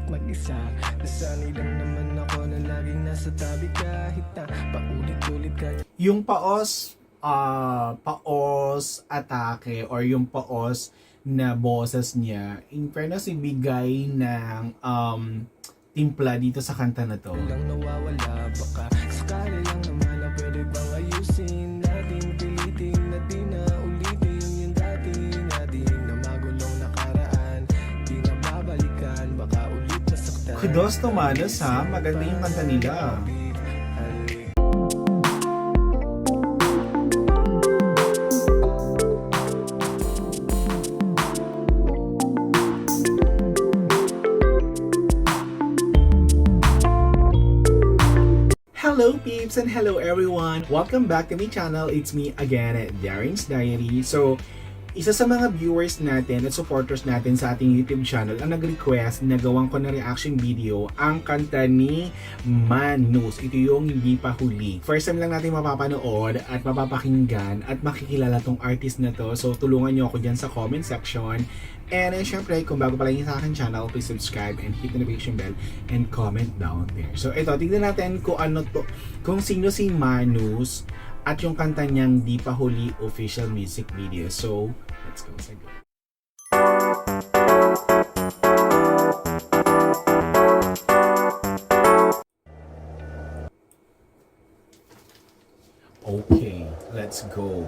mag-isa. Nasanay lang naman ako na laging nasa tabi kahit na paulit-ulit ka. Yung paos atake or yung paos na boses niya, in fairness, ibigay ng timpla dito sa kanta na to. Lang nawawala, baka sakali lang naman na pwede bang ayusin natin, pilitin na di na ulitin yung dati natin na magulong nakaraan, di na babalikan, baka ulit nasaktan. Kudos to Manos ha, maganda yung kanta nila. Hello peeps and hello everyone! Welcome back to my channel. It's me again, Darren's Diary. So, isa sa mga viewers natin at supporters natin sa ating YouTube channel ang nag-request na gawang ko na reaction video ang kanta ni Manus. Ito yung Hindi Pa Huli. First time lang natin mapapanood at mapapakinggan at makikilala tong artist na to. So, tulungan nyo ako dyan sa comment section. And syempre, kung bago pa lang yung sa akin channel, please subscribe and hit the notification bell and comment down there. So, ito, tignan natin kung ano to, kung sino si Manus at yung kanta niyang Di Pa Huli official music video. So, let's go. Okay, let's go.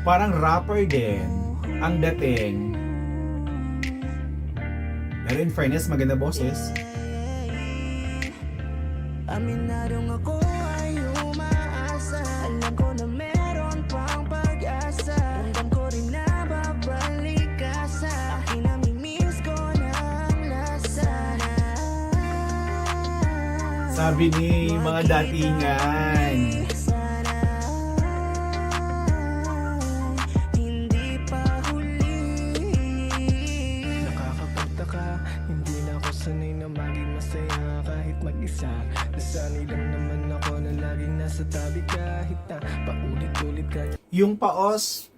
Parang rapper din ang dating. Pero in fairness, maganda boses. Aminadong ako ay umaasa, alam ko na meron pang pag-asa. Ramdam ko rin na babalik ka sa akin, namimiss ko ng lasa na. Sabi ni mga datingan. Nasanay lang naman ako na laging nasa tabi kahit na paulit-ulit ka. Yung paos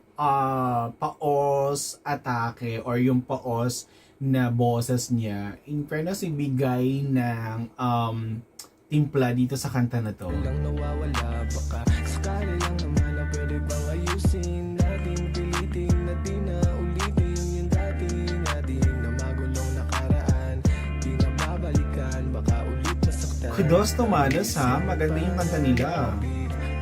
atake or yung paos na boses niya, in fairness, ibigay ng timpla dito sa kanta na to. Lang nawawala, baka sakali lang naman na pwede bang ayusin natin, pilitin na di na ulitin yung dati natin na magulong nakaraan, di na babalikan, baka ulit nasaktan. Kudos to Manos ha, maganda yung kanta nila.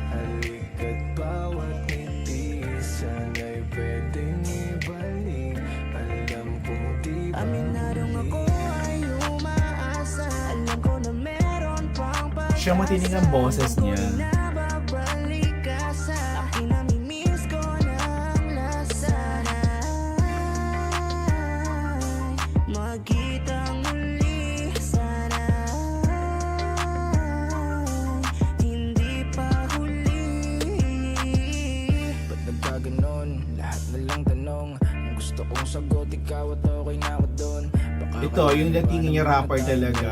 Halika't bawat ngiti, sana'y pwedeng ibalik. Alam kong di ba aminadong ako ay umaasa, alam ko na meron pang pag-asa. Siya matinig ang boses niya. Nababalik ka sa akin, namimiss ko ng lasa na. Magkitang muli sana, hindi pa huli. Ba't nagkaganon? Lahat na lang tanong, ang gusto kong sagot, ikaw at okay na ako doon. Ito, yung dating niya rapper talaga.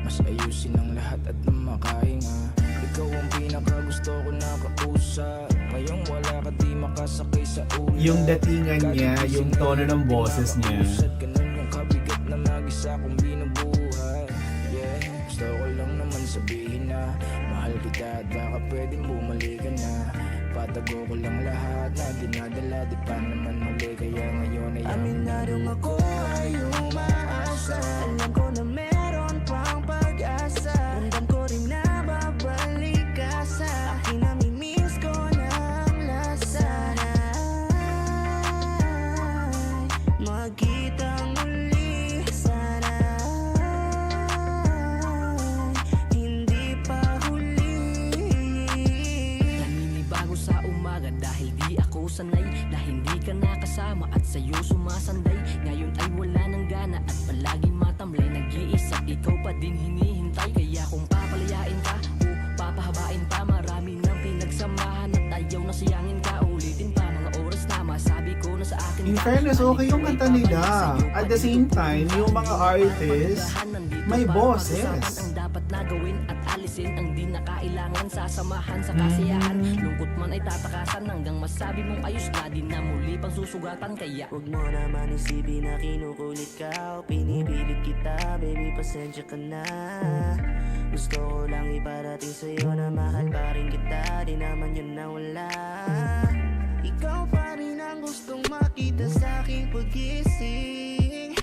Mas ayusin ang lahat at na makahinga. Ikaw ang pinakagusto ko na kausap. Ngayong wala ka, di makasakay sa ulan. Yung datingan niya, yung tono ng boses niya. Ganun yung kabigat na mag-isa kong binubuhay. Yeah, gusto ko lang naman sabihin na mahal kita at baka pwedeng bumalik ka na. Patago ko lang lahat na dinadala, di pa naman huli. Kaya ngayon ay aminadong ako ay umaasa, alam ko na meron pang pag-asa. Ramdam ko rin na babalik ka sa akin, namimiss ko ng lasa na. Magkitang muli sana, hindi pa huli. Naninibago sa umaga dahil di ako sanay na hindi ka nakasama at sa'yo sumasanday. Ngayon ay wala nang gana at palaging matamlay. Nag-iisa, ikaw pa din hinihintay. Kaya kung papalayain ka o papahabain pa, marami nang pinagsamahan at ayaw na sayangin ka. Ulitin pa mga oras na masabi ko na sa akin. In fairness, okay yung kanta nila. At the same time, yung mga artists, nandito May para boses. pag-usapan ang dapat na gawin at alisin ang di na kailangan. Sasamahan sa kasiyahan, lungkot man ay tatakasan hanggang masabi mong ayos na di na muli pang susugatan. Kaya Huwag mo naman isipin na kinukulit ka o pinipilit kita, baby pasensya ka na. Gusto ko lang iparating sa'yo na mahal pa rin kita, di naman yun nawala. Ikaw pa rin ang gustong makita sa aking pag-ising.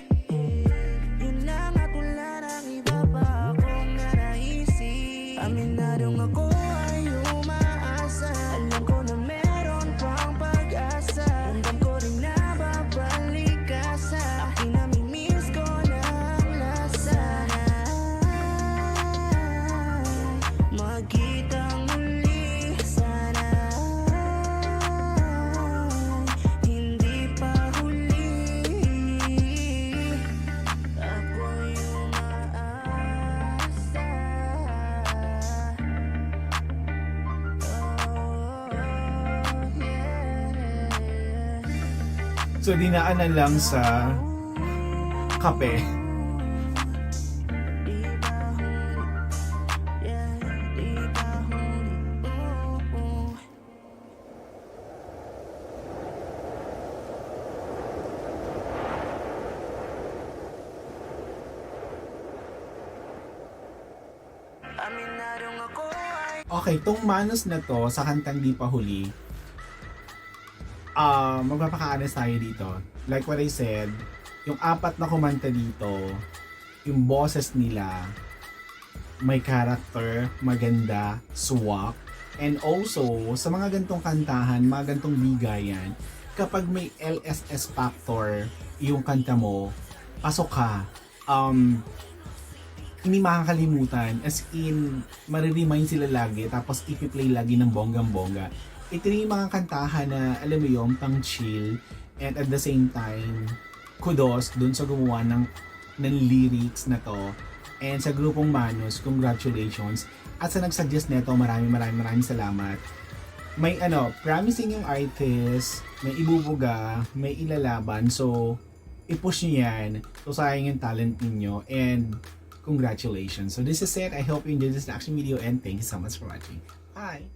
Yun lang at wala nang iba pa akong nanaisip. Aminadong ako ay umaasa, alam ko na meron pang pag-asa. Ramdam ko rin na babalik ka sa akin, namimiss ko ng lasa. Magkitang muli, sana hindi pa huli. Ako'y umaasa. Oh, yeah. So dinaanan lang sa kape. Aminadong ako ay Okay, tong manos na to sa kantang Di Pa Huli, magpapaka-honest tayo dito. Like what I said, yung apat na kumanta dito, yung boses nila, may character, maganda, swak, and also, sa mga gantong kantahan, mga gantong bigayan, kapag may LSS factor yung kanta mo, pasok ka. Hindi makakalimutan, as in, mariremind sila lagi, tapos ipi-play lagi ng bonggang-bongga. Ito rin yung mga kantahan na, alam mo yung pang chill, and at the same time, kudos dun sa gumawa ng lyrics na to. And sa grupong Manos, congratulations. At sa nagsuggest nito, maraming salamat. May promising yung artist, may ibubuga, may ilalaban, so i-push nyo yan. So sayang yung talent ninyo, and congratulations. So this is it. I hope you enjoyed this reaction video, and thank you so much for watching. Bye!